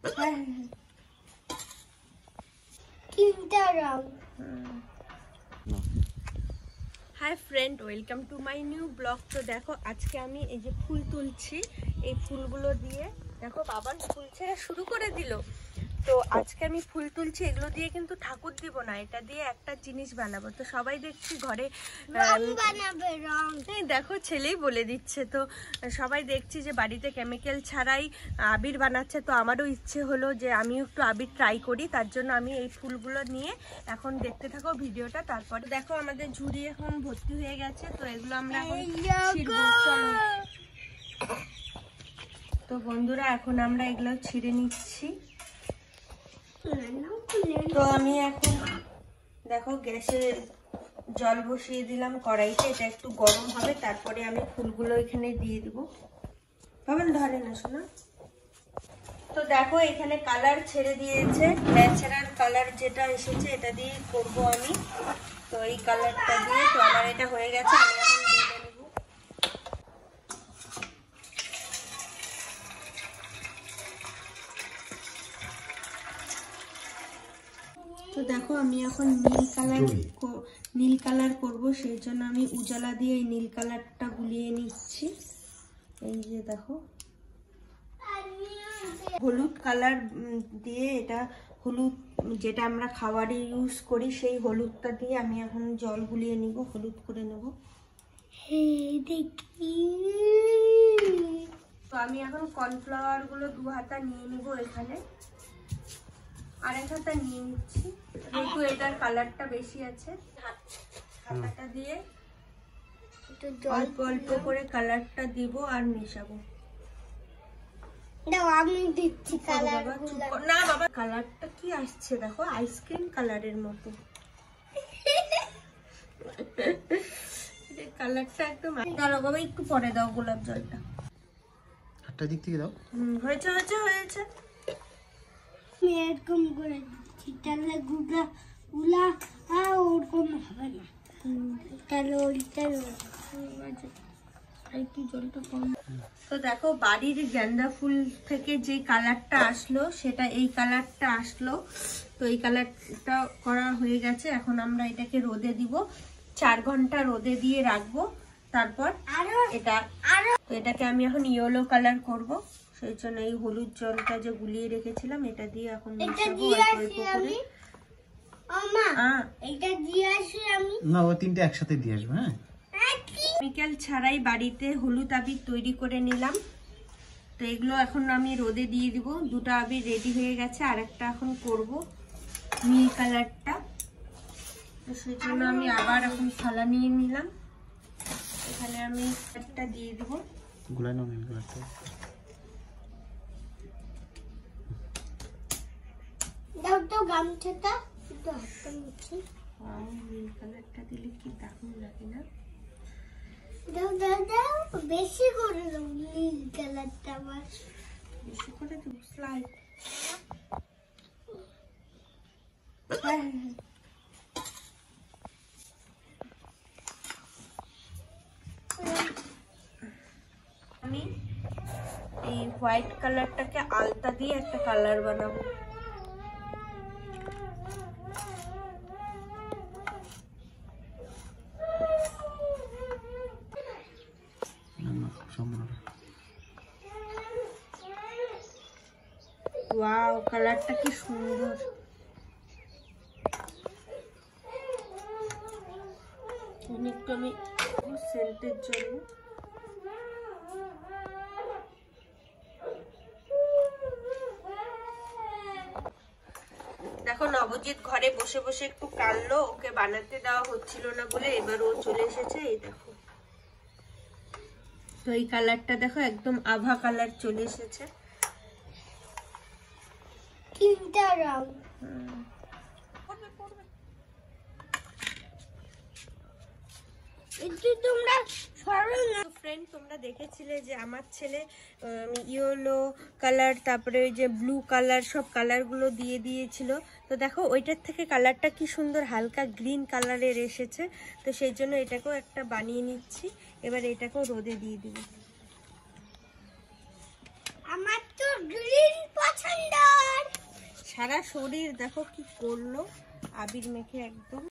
Hi friend, welcome to my new blog. तो देखो আজকে আমি এই যে ফুল তুলছি, এই ফুলগুলো দিয়ে দেখো বাবান ফুল ছেড়া শুরু করে দিল। তো আজকে আমি ফুল তুলছি, এগুলো দিয়ে কিন্তু ঠাকুর দিব না, এটা দিয়ে একটা জিনিস বানাবো। তো সবাই দেখছি ঘরে রং বানাবে, রং। এই দেখো ছেলেই বলে দিচ্ছে। তো সবাই দেখছি যে বাড়িতে কেমিক্যাল ছাড়াই আবির বানাচ্ছে। তো আমারও ইচ্ছে হলো যে আমিও একটু আবির ট্রাই করি, তার জন্য আমি এই ফুলগুলো নিয়ে এখন দেখতে থাকো ভিডিওটা। তারপরে দেখো আমাদের ঝুড়ি এখন ভর্তি হয়ে গেছে, তো এগুলো আমরা এখন ছিঁড়বো। তো বন্ধুরা এখন আমরা এগুলো ছিঁড়ে নিচ্ছি। তো আমি এখন দেখো গ্যাসে জল বসিয়ে দিলাম কড়াইতে, এটা একটু গরম হবে, তারপরে আমি ফুলগুলো এখানে দিয়ে দিব। ভাবেন ধরে না শোনা। তো দেখো এখানে কালার ছেড়ে দিয়েছে, ন্যাচারাল কালার যেটা এসেছে এটা দিয়ে করব আমি। তো এই কালারটা দিয়ে তো আমার এটা হয়ে গেছে, আমি এখন দিয়ে নেব। তো দেখো আমি এখন নীল কালার করব, সেই জন্য আমি উজালা দিয়ে এই নীল কালারটা গুলিয়ে নিচ্ছি। এই যে দেখো হলুদ কালার দিয়ে, এটা হলুদ যেটা আমরা খাবারে ইউজ করি, সেই হলুদটা দিয়ে আমি এখন জল গুলিয়ে নিব, হলুদ করে নেব। তো আমি এখন কর্নফ্লাওয়ার গুলো 2 হাতা নিয়ে নিব, এখানে আর 1 হাতা নিয়ে নিচ্ছি, যেহেতু এটার কালারটা বেশি আছে। হাতাটা দিয়ে অল্প অল্প করে কালারটা দিব আর মেশাবো। আমি দিচ্ছি কালার। না বাবা, কালারটা কি আসছে দেখো, আইসক্রিম কালারের মতো। কালারটা একদম। দাঁড়াও বাবা, একটু পরে দাও গোলাপ জলটা। হাতটা দিক থেকে দাও। হয়েছে হয়েছে হয়েছে। এরকম করে দিচ্ছি, তাহলে গুলা ওরকম হবে না, তাহলে ওইটা একটু জলটা কম। তো দেখো বাড়ির গেন্দা ফুল থেকে যে কালারটা আসলো সেটা এই কালারটা আসলো। তো এই কালারটা করা হয়ে গেছে, এখন আমরা এটাকে রোদে দিব, 4 ঘন্টা রোদে দিয়ে রাখবো। তারপর তো এটাকে আমি এখন ইয়েলো কালার করব, সেই জন্য এই হলুদ জলটা যে গুলিয়ে রেখেছিলাম এটা দিয়ে এখন মিশাবো অল্প অল্প করে। এটা দিয়ে আসি আমি। না, ও 3টে একসাথে দিয়ে আসবে। হ্যাঁ, কেমিক্যাল ছাড়াই বাড়িতে হলুদ আবির তৈরি করে নিলাম। তো এগুলো এখন আমি রোদে দিয়ে দিব। 2টা আবির রেডি হয়ে গেছে, আর একটা এখন করব নীল কালারটা। তো সেই জন্য আমি আবার এখন থালা নিয়ে নিলাম, এখানে আমি একটা দিয়ে দিব। গুলাই নাও নীল কালারটা। দাও তো গামছাটা, একটু হাতটা মুছি। নীল কালারটা দিলে কি দারুণ লাগে না? দাও দাও দাও, বেশি করে দাও নীল কালারটা, আবার বেশি করে দেব। স্লাইড আমি এই হোয়াইট কালারটাকে আলতা দিয়ে একটা কালার বানাবো। ওয়াও, কালারটা কি সুন্দর। একটু আমি সেন্টের জন্য দেখো নবজিৎ ঘরে বসে বসে একটু কাঁদলো, ওকে বানাতে দেওয়া হচ্ছিল না বলে এবার ও চলে এসেছে। এই দেখো, তো এই কালারটা দেখো একদম আভা কালার চলে এসেছে। 3টা রং। একটু তোমরা সরল না। ফ্রেন্ড, তোমরা দেখেছিলে যে আমার ছেলে ইয়েলো কালার, তারপরে ওই যে ব্লু কালার, সব কালারগুলো দিয়ে দিয়েছিল। তো দেখো ওইটার থেকে কালারটা কি সুন্দর হালকা গ্রিন কালারের এসেছে। তো সেই জন্য এটাকেও একটা বানিয়ে নিচ্ছি, এবার এটাকেও রোদে দিয়ে দিব। আমার তো গ্রিন পছন্দ। সারা শরীর দেখো কি করলো, আবির মেখে একদম।